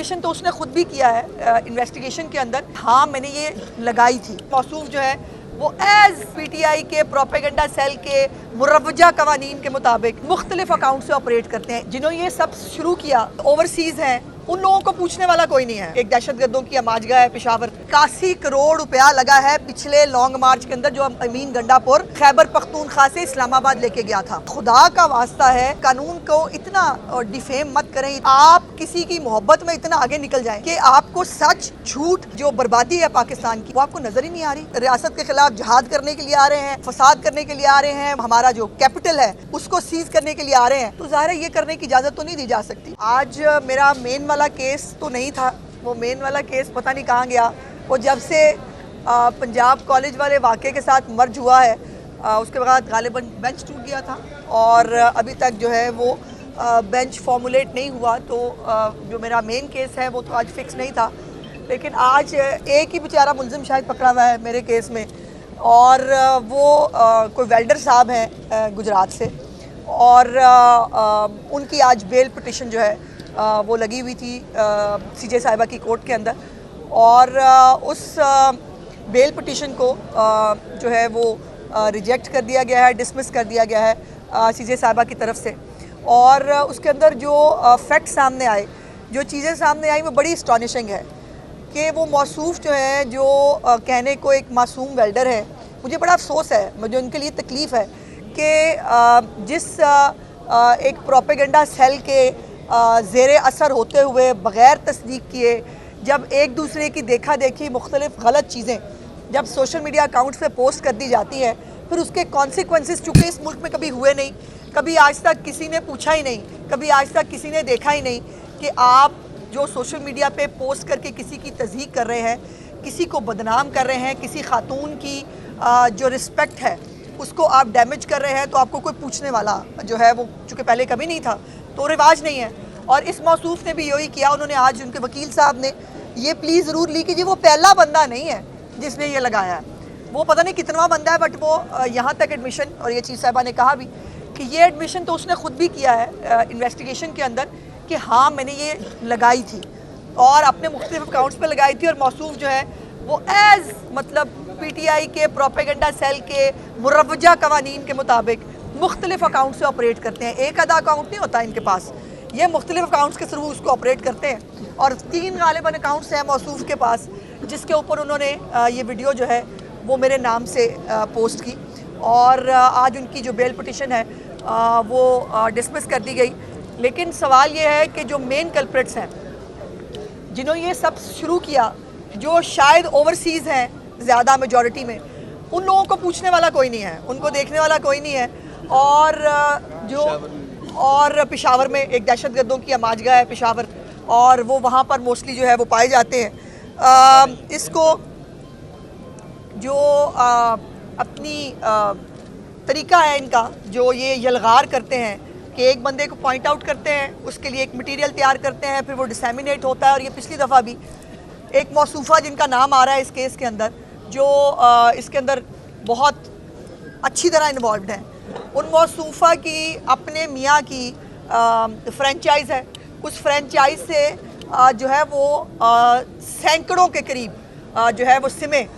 Admission तो उसने खुद भी किया है इन्वेस्टिगेशन के अंदर। हाँ, मैंने ये लगाई थी। मौसूफ जो है वो एज पीटीआई के प्रोपेगेंडा सेल के मुरवजा कवानीन के मुताबिक मुख्तलिफ अकाउंट से ऑपरेट करते हैं। जिन्होंने ये सब शुरू किया ओवरसीज हैं, उन लोगों को पूछने वाला कोई नहीं है। एक दहशतगर्दों की अमाजगा है पेशावर, 81 करोड़ रुपया लगा है पिछले लॉन्ग मार्च के अंदर जो अमीन गंडापुर खैबर पख्तूनख्वा से इस्लामाबाद लेके गया था। खुदा का वास्ता है, कानून को इतना डिफेम मत करें। आप किसी की मोहब्बत में इतना आगे निकल जाएं कि आपको सच झूठ जो बर्बादी है पाकिस्तान की वो आपको नजर ही नहीं आ रही। रियासत के खिलाफ जहाद करने के लिए आ रहे हैं, फसाद करने के लिए आ रहे हैं, हमारा जो कैपिटल है उसको सीज करने के लिए आ रहे हैं, तो जाहिर है ये करने की इजाजत तो नहीं दी जा सकती। आज मेरा मेन वाला केस तो नहीं था, वो मेन वाला केस पता नहीं कहाँ गया। वो जब से पंजाब कॉलेज वाले वाक़े के साथ मर्ज हुआ है उसके बाद गालिबन बेंच टूट गया था और अभी तक जो है वो बेंच फॉर्मुलेट नहीं हुआ। तो जो मेरा मेन केस है वो तो आज फिक्स नहीं था, लेकिन आज एक ही बेचारा मुलजिम शायद पकड़ा हुआ है मेरे केस में, और वो कोई वेल्डर साहब हैं गुजरात से, और उनकी आज बेल पिटिशन जो है वो लगी हुई थी सीजे साहिबा की कोर्ट के अंदर, और उस बेल पिटिशन को जो है वो रिजेक्ट कर दिया गया है, डिसमिस कर दिया गया है सीजे साहिबा की तरफ से। और उसके अंदर जो फैक्ट सामने आए, जो चीज़ें सामने आई, वो बड़ी अस्टॉनिशिंग है कि वो मौसूफ जो है, जो कहने को एक मासूम वेल्डर है, मुझे बड़ा अफसोस है, मुझे उनके लिए तकलीफ़ है कि जिस एक प्रोपेगेंडा सेल के ज़ेरे असर होते हुए बग़ैर तस्दीक किए जब एक दूसरे की देखा देखी मुख्तलिफ गलत चीज़ें जब सोशल मीडिया अकाउंट्स पे पोस्ट कर दी जाती हैं, फिर उसके कॉन्सिक्वेंसेस चूँकि इस मुल्क में कभी हुए नहीं, कभी आज तक किसी ने पूछा ही नहीं, कभी आज तक किसी ने देखा ही नहीं कि आप जो सोशल मीडिया पे पोस्ट करके किसी की तज़हीक कर रहे हैं, किसी को बदनाम कर रहे हैं, किसी खातून की जो रिस्पेक्ट है उसको आप डैमेज कर रहे हैं, तो आपको कोई पूछने वाला जो है वो चूँकि पहले कभी नहीं था तो रिवाज नहीं है। और इस मौसूफ ने भी यही किया। उन्होंने आज उनके वकील साहब ने ये प्लीज़ ज़रूर ली कि जी वो पहला बंदा नहीं है जिसने ये लगाया है, वो पता नहीं कितनवा बंदा है, बट वो यहाँ तक एडमिशन, और ये चीज़ साहिबा ने कहा भी कि ये एडमिशन तो उसने खुद भी किया है इन्वेस्टिगेशन के अंदर कि हाँ मैंने ये लगाई थी और अपने मुख्तलिफ अकाउंट्स पर लगाई थी। और मौसूफ जो है वो एज मतलब पीटीआई के प्रोपेगेंडा सेल के मुरवजा कवानीन के मुताबिक मुख्तलिफ अकाउंट से ऑपरेट करते हैं। एक आधा अकाउंट नहीं होता इनके पास, ये मुख्तलिफ अकाउंट्स के थ्रू उसको ऑपरेट करते हैं। और 3 गालिबन अकाउंट्स हैं मौसूफ के पास जिसके ऊपर उन्होंने ये वीडियो जो है वो मेरे नाम से पोस्ट की, और आज उनकी जो बेल पिटिशन है वो डिसमिस कर दी गई। लेकिन सवाल ये है कि जो मेन कल्प्रिट्स हैं जिन्होंने ये सब शुरू किया, जो शायद ओवरसीज़ हैं ज़्यादा मेजॉरिटी में, उन लोगों को पूछने वाला कोई नहीं है, उनको देखने वाला कोई नहीं है। और पेशावर में एक दहशतगर्दों की अमाजगा है पेशावर, और वो वहाँ पर मोस्टली जो है वो पाए जाते हैं। इसको जो अपनी तरीका है इनका, जो ये यलगार करते हैं कि एक बंदे को पॉइंट आउट करते हैं, उसके लिए एक मटेरियल तैयार करते हैं, फिर वो डिसैमिनेट होता है। और ये पिछली दफ़ा भी एक मौसूफ़ा जिनका नाम आ रहा है इस केस के अंदर, जो इसके अंदर बहुत अच्छी तरह इन्वॉल्व हैं, उन मौसूफ़ा की अपने मियाँ की फ्रेंचाइज़ है। उस फ्रेंचाइज़ से जो है वो सैकड़ों के करीब जो है वो सिमें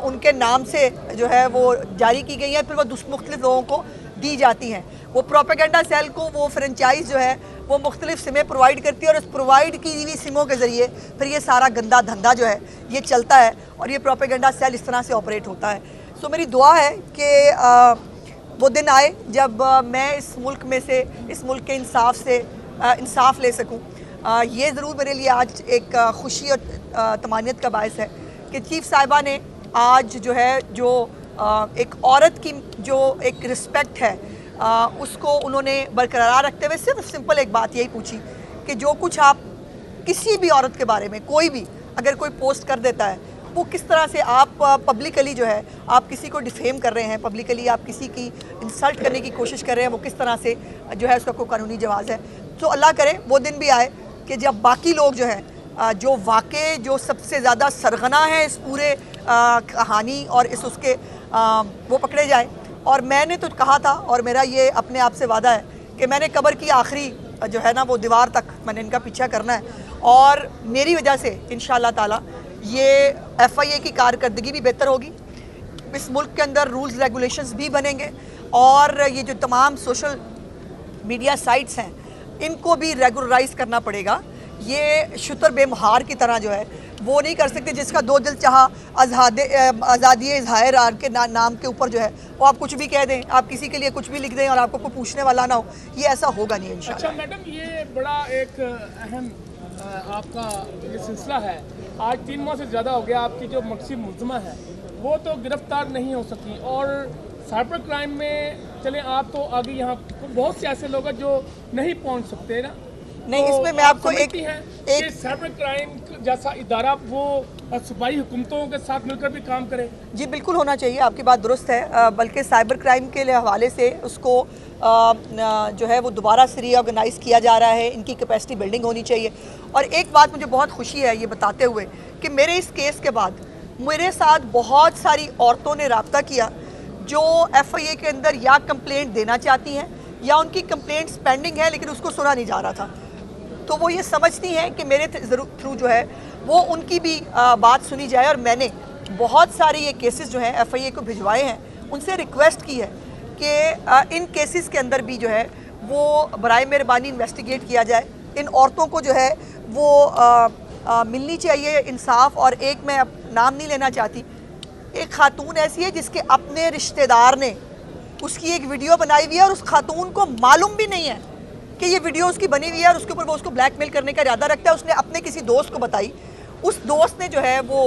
उनके नाम से जो है वो जारी की गई हैं, फिर वो मुख्तलिफ लोगों को दी जाती हैं। वो प्रोपेगेंडा सेल को वो फ्रेंचाइज़ जो है वो मुख्तलिफ सिमें प्रोवाइड करती है, और उस प्रोवाइड की हुई सिमों के ज़रिए फिर ये सारा गंदा धंधा जो है ये चलता है, और ये प्रोपेगेंडा सेल इस तरह से ऑपरेट होता है। सो मेरी दुआ है कि वो दिन आए जब मैं इस मुल्क में से, इस मुल्क के इंसाफ से इंसाफ ले सकूं। ये ज़रूर मेरे लिए आज एक खुशी और तमानियत का बायस है कि चीफ़ साहिबा ने आज जो है जो एक औरत की जो एक रिस्पेक्ट है उसको उन्होंने बरकरार रखते हुए सिर्फ सिंपल एक बात यही पूछी कि जो कुछ आप किसी भी औरत के बारे में कोई भी अगर कोई पोस्ट कर देता है, वो किस तरह से आप पब्लिकली जो है आप किसी को डिफेम कर रहे हैं, पब्लिकली आप किसी की इंसल्ट करने की कोशिश कर रहे हैं, वो किस तरह से जो है उसका कोई कानूनी जवाज़ है। तो अल्लाह करे वो दिन भी आए कि जब बाकी लोग जो हैं जो वाक़ई जो सबसे ज़्यादा सरगना है इस पूरे कहानी और इस उसके वो पकड़े जाए। और मैंने तो कहा था, और मेरा ये अपने आप से वादा है कि मैंने कब्र की आखिरी जो है ना वो दीवार तक मैंने इनका पीछा करना है, और मेरी वजह से इंशाल्लाह ताला ये FIA की कारकर्दगी भी बेहतर होगी, इस मुल्क के अंदर रूल्स रेगुलेशंस भी बनेंगे और ये जो तमाम सोशल मीडिया साइट्स हैं इनको भी रेगुलराइज करना पड़ेगा। ये शुतर बेमहार की तरह जो है वो नहीं कर सकते, जिसका दो दिल चाहा आज़ादी इज़हार के नाम के ऊपर जो है वो आप कुछ भी कह दें, आप किसी के लिए कुछ भी लिख दें और आपको कोई पूछने वाला ना हो, ये ऐसा होगा नहीं इंशाल्लाह। अच्छा मैडम, ये बड़ा एक अहम आपका ये सिलसिला है। आज 3 माह से ज़्यादा हो गया, आपकी जो मकसी मुलज़मा है वो तो गिरफ्तार नहीं हो सकी, और साइबर क्राइम में चले आप तो आगे, यहाँ बहुत से ऐसे लोग हैं जो नहीं पहुँच सकते ना। नहीं, तो इसमें मैं आपको एक साइबर क्राइम जैसा इदारा वो सूबाई हुकूमतों के साथ मिलकर भी काम करे। जी बिल्कुल होना चाहिए, आपकी बात दुरुस्त है, बल्कि साइबर क्राइम के हवाले से उसको जो है वो दोबारा से रीऑर्गेनाइज़ किया जा रहा है, इनकी कैपेसिटी बिल्डिंग होनी चाहिए। और एक बात मुझे बहुत खुशी है ये बताते हुए कि मेरे इस केस के बाद मेरे साथ बहुत सारी औरतों ने रब्ता किया जो FIA के अंदर या कंप्लेंट देना चाहती हैं या उनकी कंप्लेंट्स पेंडिंग है लेकिन उसको सुना नहीं जा रहा था, तो वो ये समझती हैं कि मेरे थ्रू जो है वो उनकी भी बात सुनी जाए। और मैंने बहुत सारे ये केसेस जो हैं FIA को भिजवाए हैं, उनसे रिक्वेस्ट की है कि इन केसेस के अंदर भी जो है वो बराए मेहरबानी इन्वेस्टिगेट किया जाए, इन औरतों को जो है वो मिलनी चाहिए इंसाफ। और एक मैं अब नाम नहीं लेना चाहती, एक खातून ऐसी है जिसके अपने रिश्तेदार ने उसकी एक वीडियो बनाई हुई है और उस खातून को मालूम भी नहीं है कि ये वीडियो उसकी बनी हुई है और उसके ऊपर वो उसको ब्लैकमेल करने का इरादा रखता है। उसने अपने किसी दोस्त को बताई, उस दोस्त ने जो है वो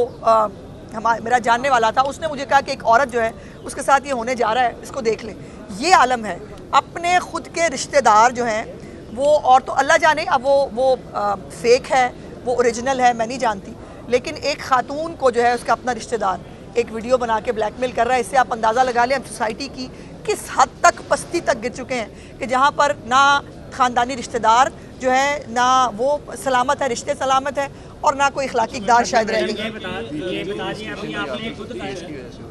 मेरा जानने वाला था, उसने मुझे कहा कि एक औरत जो है उसके साथ ये होने जा रहा है, इसको देख ले। ये आलम है, अपने खुद के रिश्तेदार जो हैं वो, और तो अल्लाह जाने अब वो फेक है वो ओरिजिनल है मैं नहीं जानती, लेकिन एक खातून को जो है उसका अपना रिश्तेदार एक वीडियो बना के ब्लैकमेल कर रहा है। इससे आप अंदाज़ा लगा लें हम सोसाइटी की किस हद तक पस्ती तक गिर चुके हैं कि जहाँ पर ना ख़ानदानी रिश्तेदार जो है ना वो सलामत है, रिश्ते सलामत है और ना कोई इखलाकी इक़दार शायद रह गई।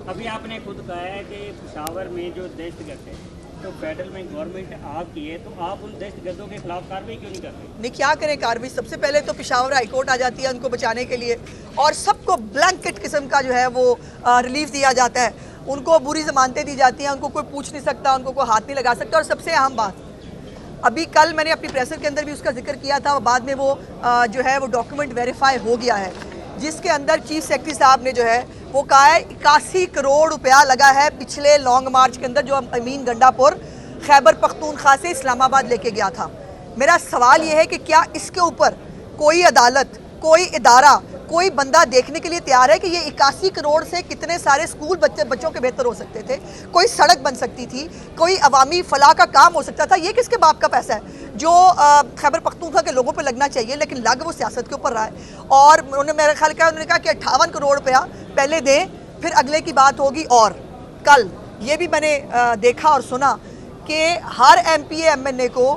अभी आपने खुद कहा है कि पेशावर में जो दहशतगर्द है तो फेडरल में गवर्नमेंट आपकी है, तो आप उन दहशतगर्दों के खिलाफ कार्रवाई क्यों नहीं करते? नहीं, क्या करें कार्रवाई? सबसे पहले तो पेशावर हाई कोर्ट आ जाती है उनको बचाने के लिए और सबको ब्लैंकेट किस्म का जो है वो रिलीफ दिया जाता है, उनको बुरी जमानतें दी जाती हैं, उनको कोई पूछ नहीं सकता, उनको कोई हाथ नहीं लगा सकता। और सबसे अहम बात, अभी कल मैंने अपनी प्रेसर के अंदर भी उसका जिक्र किया था, बाद में वो जो है वो डॉक्यूमेंट वेरीफाई हो गया है, जिसके अंदर चीफ सेक्रेटरी साहब ने जो है वो कहा है 81 करोड़ रुपया लगा है पिछले लॉन्ग मार्च के अंदर जो अमीन गंडापुर खैबर पख्तूनख्वा से इस्लामाबाद लेके गया था। मेरा सवाल ये है कि क्या इसके ऊपर कोई अदालत, कोई इदारा, कोई बंदा देखने के लिए तैयार है कि ये 81 करोड़ से कितने सारे स्कूल बच्चों के बेहतर हो सकते थे, कोई सड़क बन सकती थी, कोई अवामी फलाह का काम हो सकता था? ये किसके बाप का पैसा है जो खैबर पख्तूनख्वा के लोगों पे लगना चाहिए, लेकिन लग वो सियासत के ऊपर रहा है। और उन्होंने मेरा ख्याल किया, उन्होंने कहा कि 58 करोड़ रुपया पहले दें फिर अगले की बात होगी। और कल ये भी मैंने देखा और सुना कि हर MPA MNA को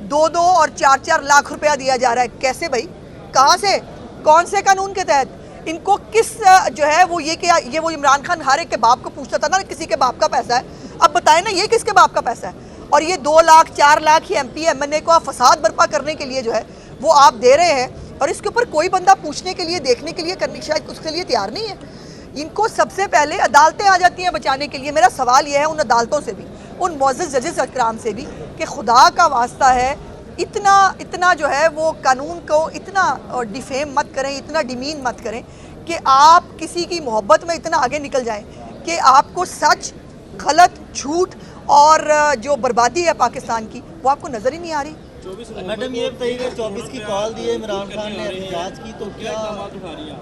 2-2 और 4-4 लाख रुपया दिया जा रहा है। कैसे भाई, कहाँ से, कौन से कानून के तहत? इनको किस जो है वो ये वो इमरान खान हर एक के बाप को पूछता था ना, किसी के बाप का पैसा है, अब बताएं ना ये किसके बाप का पैसा है? और ये 2 लाख 4 लाख ही MPA MNA को आप फसाद बर्पा करने के लिए जो है वो आप दे रहे हैं और इसके ऊपर कोई बंदा पूछने के लिए, देखने के लिए, करने शायद उसके लिए तैयार नहीं है। इनको सबसे पहले अदालतें आ जाती हैं बचाने के लिए। मेरा सवाल यह है उन अदालतों से भी, उन मुअज़्ज़ज़ जजेस अकराम से भी कि खुदा का वास्ता है इतना जो है वो कानून को इतना डिफेम मत करें, इतना डिमीन मत करें कि आप किसी की मोहब्बत में इतना आगे निकल जाएं कि आपको सच, गलत, झूठ और जो बर्बादी है पाकिस्तान की वो आपको नज़र ही नहीं आ रही। मैडम ये बताइए 24 की कॉल दी है इमरान खान ने एहतियात की, तो क्या उठा रही है?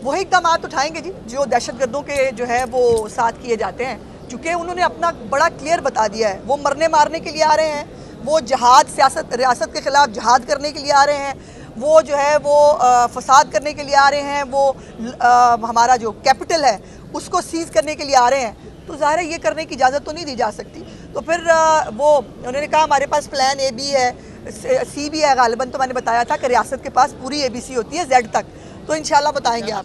वही इक़दाम उठाएंगे जी जो दहशतगर्दों के जो है वो साथ किए जाते हैं, चूँकि उन्होंने अपना बड़ा क्लियर बता दिया है, वो मरने मारने के लिए आ रहे हैं, वो जहाद रियासत के ख़िलाफ़ जहाद करने के लिए आ रहे हैं, वो जो है वो फसाद करने के लिए आ रहे हैं, वो हमारा जो कैपिटल है उसको सीज़ करने के लिए आ रहे हैं। तो ज़ाहिर है ये करने की इजाज़त तो नहीं दी जा सकती। तो फिर वो उन्होंने कहा हमारे पास प्लान A भी है, C भी है, गालिबन तो मैंने बताया था कि रियासत के पास पूरी ABC होती है Z तक, तो इंशाल्लाह बताएंगे आप।